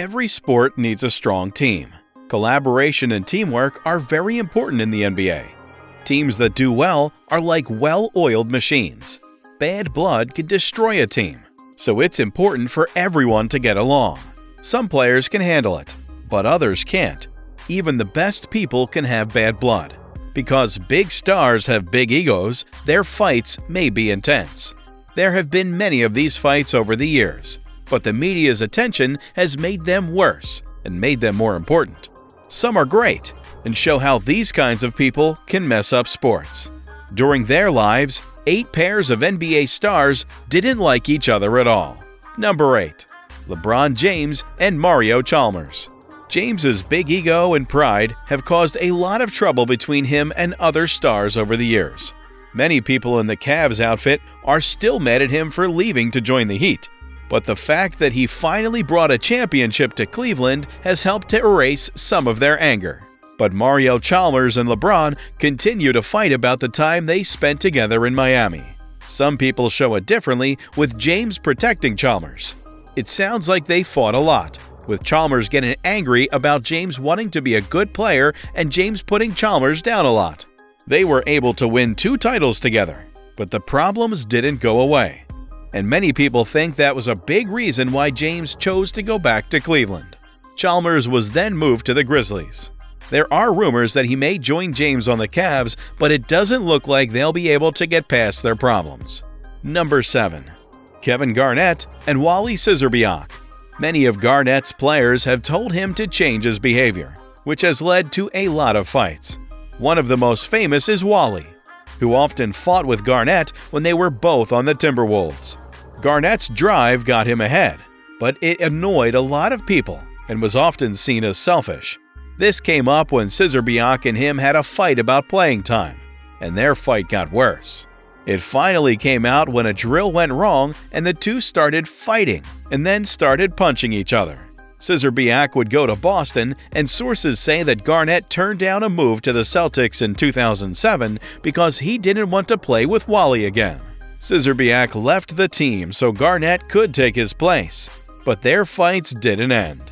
Every sport needs a strong team. Collaboration and teamwork are very important in the NBA. Teams that do well are like well-oiled machines. Bad blood can destroy a team, so it's important for everyone to get along. Some players can handle it, but others can't. Even the best people can have bad blood. Because big stars have big egos, their fights may be intense. There have been many of these fights over the years, but the media's attention has made them worse and made them more important. Some are great and show how these kinds of people can mess up sports. During their lives, 8 pairs of NBA stars didn't like each other at all. Number 8. LeBron James and Mario Chalmers. James's big ego and pride have caused a lot of trouble between him and other stars over the years. Many people in the Cavs outfit are still mad at him for leaving to join the Heat, but the fact that he finally brought a championship to Cleveland has helped to erase some of their anger. But Mario Chalmers and LeBron continue to fight about the time they spent together in Miami. Some people show it differently, with James protecting Chalmers. It sounds like they fought a lot, with Chalmers getting angry about James wanting to be a good player and James putting Chalmers down a lot. They were able to win 2 titles together, but the problems didn't go away. And many people think that was a big reason why James chose to go back to Cleveland. Chalmers was then moved to the Grizzlies. There are rumors that he may join James on the Cavs, but it doesn't look like they'll be able to get past their problems. Number 7. Kevin Garnett and Wally Szczerbiak. Many of Garnett's players have told him to change his behavior, which has led to a lot of fights. One of the most famous is Wally, who often fought with Garnett when they were both on the Timberwolves. Garnett's drive got him ahead, but it annoyed a lot of people and was often seen as selfish. This came up when Szczerbiak and him had a fight about playing time, and their fight got worse. It finally came out when a drill went wrong and the two started fighting and then started punching each other. Szczerbiak would go to Boston, and sources say that Garnett turned down a move to the Celtics in 2007 because he didn't want to play with Wally again. Szczerbiak left the team so Garnett could take his place, but their fights didn't end.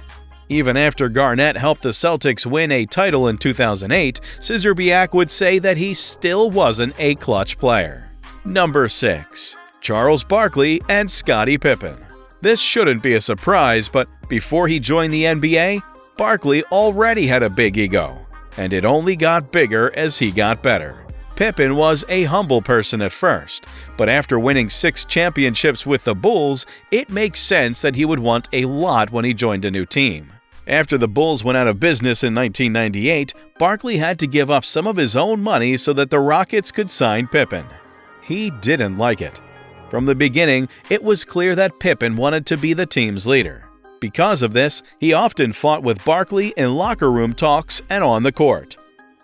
Even after Garnett helped the Celtics win a title in 2008, Szczerbiak would say that he still wasn't a clutch player. Number 6. Charles Barkley and Scottie Pippen. This shouldn't be a surprise, but before he joined the NBA, Barkley already had a big ego, and it only got bigger as he got better. Pippen was a humble person at first, but after winning 6 championships with the Bulls, it makes sense that he would want a lot when he joined a new team. After the Bulls went out of business in 1998, Barkley had to give up some of his own money so that the Rockets could sign Pippen. He didn't like it. From the beginning, it was clear that Pippen wanted to be the team's leader. Because of this, he often fought with Barkley in locker room talks and on the court.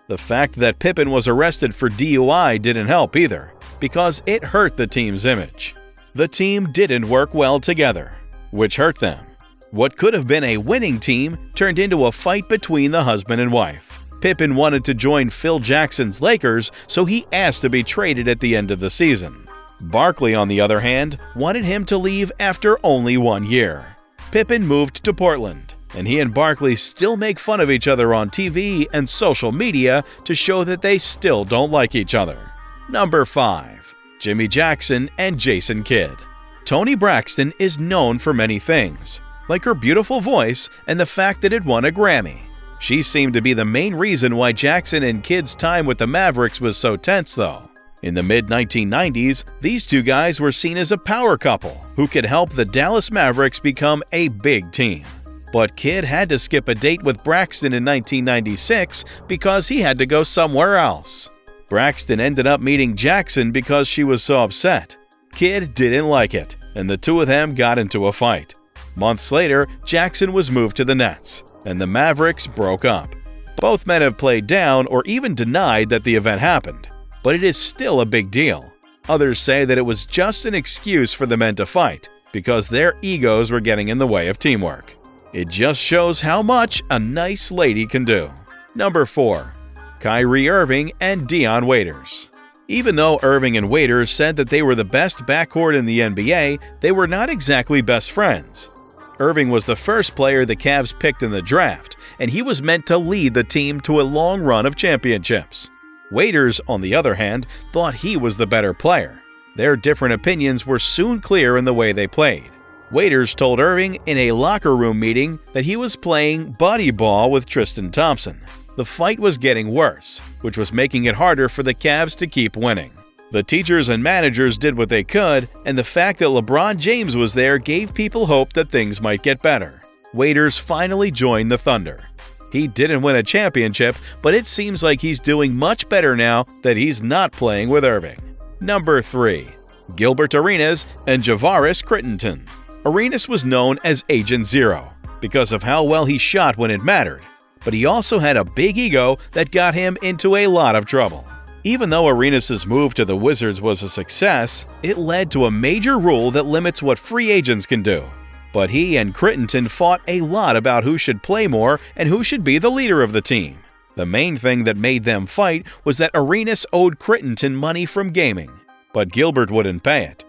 The fact that Pippen was arrested for DUI didn't help either, because it hurt the team's image. The team didn't work well together, which hurt them. What could have been a winning team turned into a fight between the husband and wife. Pippen wanted to join Phil Jackson's Lakers, so he asked to be traded at the end of the season. Barkley, on the other hand, wanted him to leave after only 1 year. Pippen moved to Portland, and he and Barkley still make fun of each other on TV and social media to show that they still don't like each other. Number 5. Jimmy Jackson and Jason Kidd. Toni Braxton is known for many things, like her beautiful voice and the fact that it won a Grammy. She seemed to be the main reason why Jackson and Kidd's time with the Mavericks was so tense, though. In the mid-1990s, these two guys were seen as a power couple who could help the Dallas Mavericks become a big team. But Kidd had to skip a date with Braxton in 1996 because he had to go somewhere else. Braxton ended up meeting Jackson because she was so upset. Kidd didn't like it, and the two of them got into a fight. Months later, Jackson was moved to the Nets, and the Mavericks broke up. Both men have played down or even denied that the event happened, but it is still a big deal. Others say that it was just an excuse for the men to fight because their egos were getting in the way of teamwork. It just shows how much a nice lady can do. Number 4. Kyrie Irving and Dion Waiters. Even though Irving and Waiters said that they were the best backcourt in the NBA, they were not exactly best friends. Irving was the first player the Cavs picked in the draft, and he was meant to lead the team to a long run of championships. Waiters, on the other hand, thought he was the better player. Their different opinions were soon clear in the way they played. Waiters told Irving in a locker room meeting that he was playing buddy ball with Tristan Thompson. The fight was getting worse, which was making it harder for the Cavs to keep winning. The teachers and managers did what they could, and the fact that LeBron James was there gave people hope that things might get better. Waiters finally joined the Thunder. He didn't win a championship, but it seems like he's doing much better now that he's not playing with Irving. Number 3. Gilbert Arenas and Javaris Crittenton. Arenas was known as Agent Zero because of how well he shot when it mattered, but he also had a big ego that got him into a lot of trouble. Even though Arenas' move to the Wizards was a success, it led to a major rule that limits what free agents can do. But he and Crittenton fought a lot about who should play more and who should be the leader of the team. The main thing that made them fight was that Arenas owed Crittenton money from gaming, but Gilbert wouldn't pay it.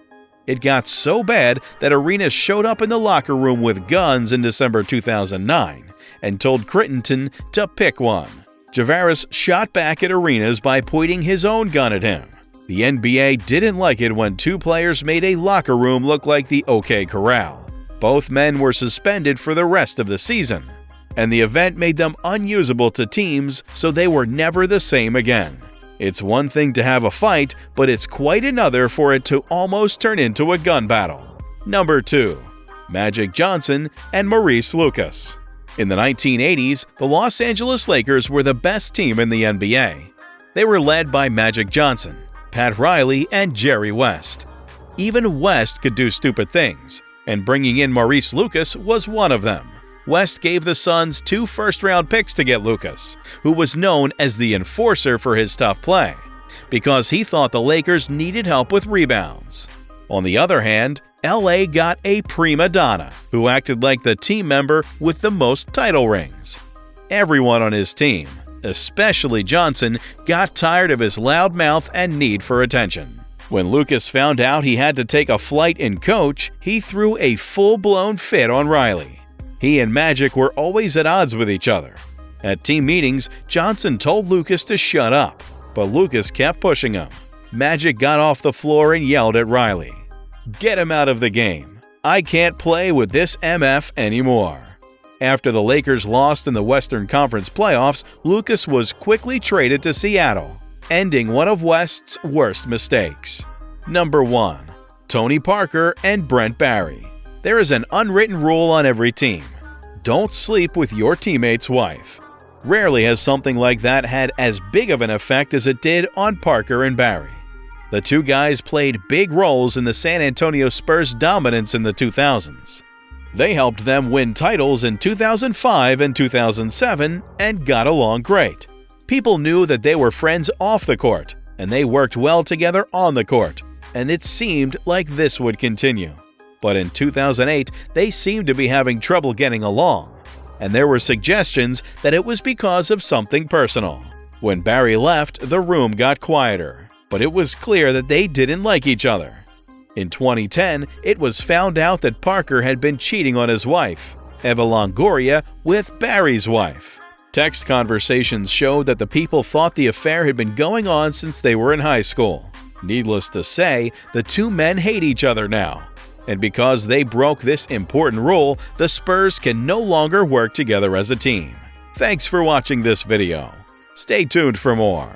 It got so bad that Arenas showed up in the locker room with guns in December 2009 and told Crittenton to pick one. Javaris shot back at Arenas by pointing his own gun at him. The NBA didn't like it when two players made a locker room look like the OK Corral. Both men were suspended for the rest of the season, and the event made them unusable to teams, so they were never the same again. It's one thing to have a fight, but it's quite another for it to almost turn into a gun battle. Number 2. Magic Johnson and Maurice Lucas. In the 1980s, the Los Angeles Lakers were the best team in the NBA. They were led by Magic Johnson, Pat Riley, and Jerry West. Even West could do stupid things, and bringing in Maurice Lucas was one of them. West gave the Suns 2 first-round picks to get Lucas, who was known as the enforcer for his tough play, because he thought the Lakers needed help with rebounds. On the other hand, LA got a prima donna who acted like the team member with the most title rings. Everyone on his team, especially Johnson, got tired of his loud mouth and need for attention. When Lucas found out he had to take a flight in coach, he threw a full-blown fit on Riley. He and Magic were always at odds with each other. At team meetings, Johnson told Lucas to shut up, but Lucas kept pushing him. Magic got off the floor and yelled at Riley, "Get him out of the game. I can't play with this MF anymore." After the Lakers lost in the Western Conference playoffs, Lucas was quickly traded to Seattle, ending one of West's worst mistakes. Number 1. Tony Parker and Brent Barry. There is an unwritten rule on every team. Don't sleep with your teammate's wife. Rarely has something like that had as big of an effect as it did on Parker and Barry. The two guys played big roles in the San Antonio Spurs' dominance in the 2000s. They helped them win titles in 2005 and 2007 and got along great. People knew that they were friends off the court, and they worked well together on the court, and it seemed like this would continue. But in 2008, they seemed to be having trouble getting along, and there were suggestions that it was because of something personal. When Barry left, the room got quieter, but it was clear that they didn't like each other. In 2010, it was found out that Parker had been cheating on his wife, Eva Longoria, with Barry's wife. Text conversations showed that the people thought the affair had been going on since they were in high school. Needless to say, the two men hate each other now. And because they broke this important rule, the Spurs can no longer work together as a team. Thanks for watching this video. Stay tuned for more.